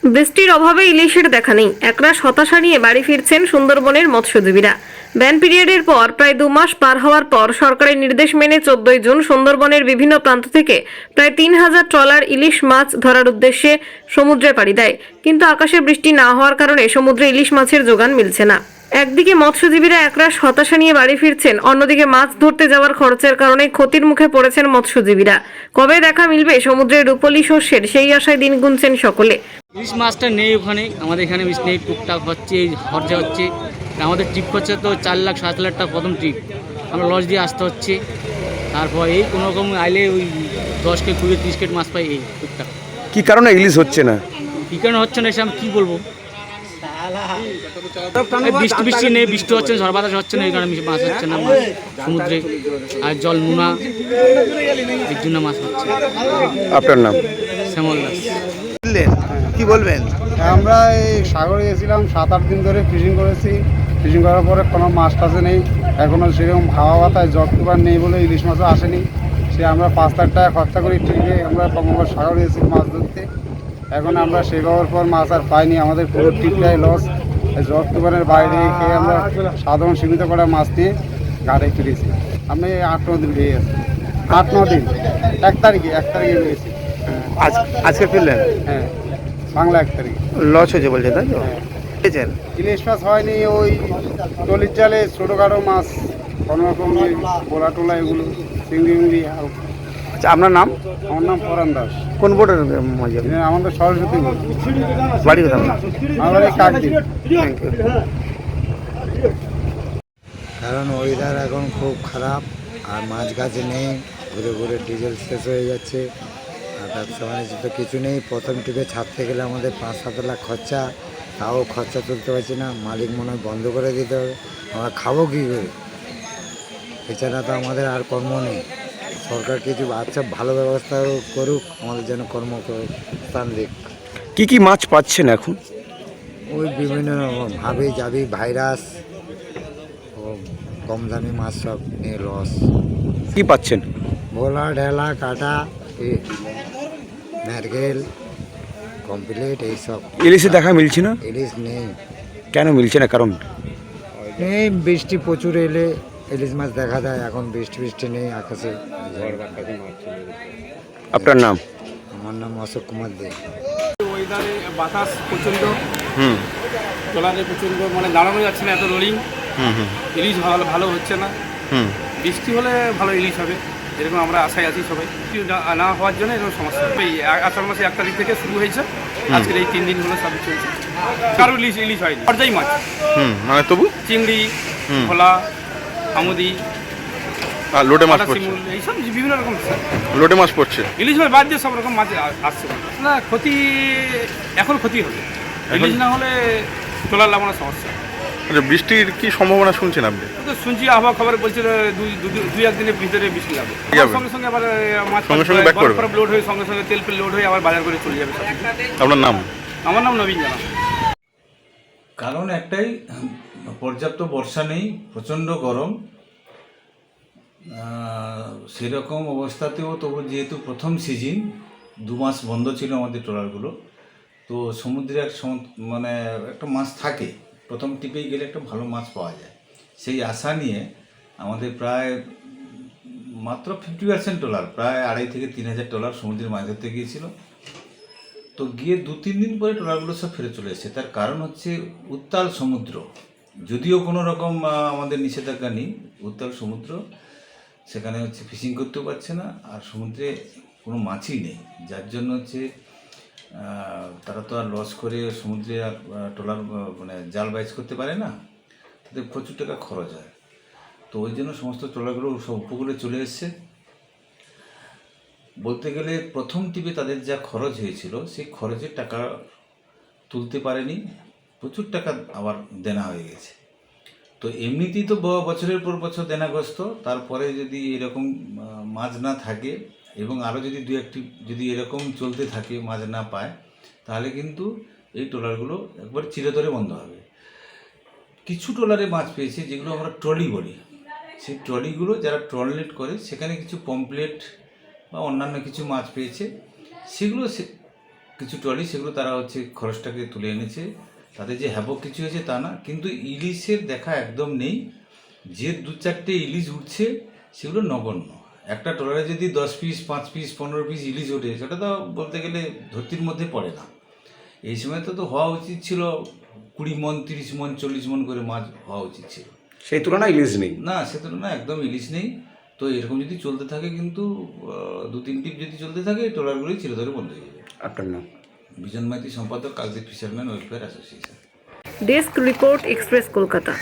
বৃষ্টির অভাবে ইলিশের দেখা নেই। একরাশ হতাশা নিয়ে বাড়ি ফিরছেন সুন্দরবনের মৎস্যজীবীরা। ব্যান পিরিয়ডের পর প্রায় 2 মাস পার হওয়ার পর সরকারের নির্দেশ মেনে 14 জুন সুন্দরবনের বিভিন্ন প্রান্ত থেকে প্রায় 3000 ট্রলার ইলিশ মাছ ধরার উদ্দেশ্যে সমুদ্রে পাড়ি দেয়। কিন্তু আকাশে বৃষ্টি না হওয়ার কারণে সমুদ্রে ইলিশ মাছের যোগান মিলছে না। একদিকে মৎস্যজীবীরা একরাশ হতাশা নিয়ে বাড়ি ফিরছেন, অন্যদিকে মাছ ধরতে যাওয়ার খরচের কারণে ক্ষতির মুখে পড়েছেন মৎস্যজীবীরা। কবে দেখা মিলবে সমুদ্রের রূপলি শস্যের, সেই আশায় দিন গুনছেন সকলে। ইলিশ মাছটা নেই ওখানে, আমাদের এখানে নেই, টুকটাক হচ্ছে, খরচা হচ্ছে। আমাদের ট্রিপ খরচা তো 4 লাখ 7 লাখ টাকা প্রথম ট্রিপ, আমরা লজ দিয়ে আসতে হচ্ছে। তারপর এই কোনো রকম আইলে ওই 10 কেজি 20 30 কেজি মাছ পাই, এই টুকটাক। কি কারণে ইলিশ হচ্ছে না? কী কারণে হচ্ছে না এসে আমি কী বলবো, বৃষ্টি নেই, বৃষ্টি হচ্ছে না, ঝড় বাতাস হচ্ছে না, এই কারণে মাছ হচ্ছে না সমুদ্রে। আর জল নোনা, এর জন্য মাছ হচ্ছে। আপনার নাম? শ্যামল দাস। কি বলবেন? আমরা এই সাগরে গেছিলাম, 7-8 দিন ধরে ফিশিং করেছি। ফিশিং করার পরে কোনো মাছ টাছে নেই, এখনও সেরকম হাওয়া বাতায় জটকুবার নেই বলে ইলিশ মাছও আসেনি। সে আমরা 5 লাখ টাকা খরচা করি ঠিকই, আমরা কমবার সাগরে গেছি মাছ ধরতে। এখন আমরা সেভাবের পর মাছ আর পাইনি, আমাদের পুরো ট্রিপটাই লস। জটকুবারের বাইরে খেয়ে আমরা সাধারণ সীমিত করা মাছ নিয়ে ঘাটে ফিরেছি। আমি 8-9 দিন পেয়ে গেছি, 8-9 দিন। 1 তারিখে পেয়েছি। আজকে ফিরলেন? হ্যাঁ, বাংলা 1 তারিখ। লস হয়েছে বলছে, তাই তো? পেয়েছেন? ইলিশ মাছ হয়নি, ওই টলির জালে ছোটোখাটো মাছ কোনো রকম বোলা টোলা এগুলো, চিংড়ি মিংড়ি। আচ্ছা, আপনার নাম? আমার নাম পরান দাস। কোন বোর্ডের মাঝে? আমাদের সরস্বতী বোর্ড। বাড়ি কোথাও না? আমার বাড়ি কাকদ্বীপ। Thank you. কারণ ওয়েদার এখন খুব খারাপ, আর মাছ গাছ নেই, ঘুরে ঘুরে ডিজেল শেষ হয়ে যাচ্ছে, আর ব্যবসা বাণিজ্য তো কিছু নেই। প্রথম ট্রিপে ছাড়তে গেলে আমাদের 5-7 লাখ খরচা, তাও খরচা তুলতে পারছি না। মালিক মনে হয় বন্ধ করে দিতে হবে, আমরা খাবো কী করে? এছাড়া তো আমাদের আর কর্ম নেই। সরকার কিছু আচ্ছা ভালো ব্যবস্থা করুক, আমাদের যেন কর্মস্থান দিক। কি মাছ পাচ্ছেন এখন? ওই বিভিন্ন রকম হাবি জাবি, ভাইরাস ও কম দামি মাছ সব নিয়ে লস। কি পাচ্ছেন? ভোলা, ঢেলা, কাটা, নারকেল, কমপ্লিট এইসব। ইলিশে দেখা মিলছে না? ইলিশ নেই। কেন মিলছে না, কারণ? এই বৃষ্টি প্রচুর এলে ইলিশ মাছ দেখা যায়, এখন বৃষ্টি নেই আকাশে। আপনার নাম? আমার নাম অশোক কুমার দে। ওয়েদারে বাতাস প্রচণ্ড, ট্রলারে প্রচণ্ড, মানে দাঁড়ানো যাচ্ছে না, এত রোলিং। ইলিশ ভালো হচ্ছে না। বৃষ্টি হলে ভালো ইলিশ হবে, যেরকম আমরা আশায় আছি সবাই। না হওয়ার জন্য এরকম সমস্যা। এই আষাঢ় মাসে 1 তারিখ থেকে শুরু হয়েছে, আজকের এই 3 দিন হলো সব চলছে। কারো ইলিশ হয়নি, পর্যায়ী মাছ, মানে তবু চিংড়ি, ভোলা, আমুদি, লোটে মাছ পড়ছে, শিমুল, এইসব বিভিন্ন রকম লোটে মাছ পড়ছে। ইলিশ মাছ বাদ দিয়ে সব রকম মাছ আসছে না। ক্ষতি এখন ক্ষতি হবে, ইলিশ না হলে ট্রলার লাগানোর সমস্যা। আচ্ছা, বৃষ্টির কি সম্ভাবনা শুনছেন আপনি? তো শুনছি আবহাওয়া খবরে বলছিল 2-1 দিনের ভিতরে বৃষ্টি লাগবে। সঙ্গে সঙ্গে আবার মাছ লোড হয়ে সঙ্গে সঙ্গে তেল লোড হয়ে আবার বাজার করে চলে যাবে। আপনার নাম? আমার নাম নবীন জানা। কারণ একটাই, পর্যাপ্ত বর্ষা নেই, প্রচণ্ড গরম। সেরকম অবস্থাতেও তবু যেহেতু প্রথম সিজন, 2 মাস বন্ধ ছিল আমাদের ট্রলারগুলো, তো সমুদ্রে মানে একটা মাছ থাকে, প্রথম টিপেই গেলে একটা ভালো মাছ পাওয়া যায়, সেই আশা নিয়ে আমাদের প্রায় মাত্র 50% ট্রলার, প্রায় 2,500 থেকে 3,000 ট্রলার সমুদ্রের মাছ ধরতে গিয়েছিল। তো গিয়ে 2-3 দিন পরে ট্রলারগুলো সব ফিরে চলে এসেছে। তার কারণ হচ্ছে উত্তাল সমুদ্র। যদিও কোনো রকম আমাদের নিষেধাজ্ঞা নেই, উত্তাল সমুদ্র, সেখানে হচ্ছে ফিশিং করতেও পারছে না, আর সমুদ্রে কোনো মাছই নেই, যার জন্য হচ্ছে তারা তো আর লস করে সমুদ্রে আর ট্রলার মানে জাল বাইচ করতে পারে না, তাদের প্রচুর টাকা খরচ হয়। তো ওই জন্য সমস্ত ট্রলারগুলো সব উপকূলে চলে এসছে। বলতে গেলে প্রথম টিপে তাদের যা খরচ হয়েছিল, সেই খরচের টাকা তুলতে পারেনি, প্রচুর টাকা আবার দেনা হয়ে গেছে। তো এমনিতেই তো বছরের পর বছর দেনাগ্রস্ত, তারপরে যদি এরকম মাছ না থাকে এবং আরও যদি 2-1টি যদি এরকম চলতে থাকে, মাছ না পায়, তাহলে কিন্তু এই ট্রলারগুলো একবার চিরতরে বন্ধ হবে। কিছু ট্রলারে মাছ পেয়েছে যেগুলো আমরা ট্রলি বলি, সেই ট্রলিগুলো যারা ট্রলনেট করে সেখানে কিছু পমপ্লেট বা অন্যান্য কিছু মাছ পেয়েছে, সেগুলো কিছু ট্রলি সেগুলো তারা হচ্ছে খরচটাকে তুলে এনেছে, তাতে যে হ্যাবক কিছু হয়েছে তা না, কিন্তু ইলিশের দেখা একদম নেই। যে 2-4টে ইলিশ উঠছে সেগুলো নগণ্য। একটা ট্রলারে যদি 10 পিস 5 পিস 15 পিস ইলিশ ওঠে সেটা তো বলতে গেলে ধরতির মধ্যে পড়ে না। এই সময় তো হওয়া উচিত ছিল 20 মন 30 মন 40 মন করে মাছ হওয়া উচিত ছিল। সেই তুলনায় ইলিশ নেই। না, সে তুলনায় একদম ইলিশ নেই। তো এরকম যদি চলতে থাকে কিন্তু 2-3 টিপ যদি চলতে থাকে ট্রলারগুলোই চিরতরে বন্ধ হয়ে যাবে। আপনার নাম? বিজন মাইতি, সম্পাদক, Kakdwip fisherman welfare association. Desk report, express Kolkata.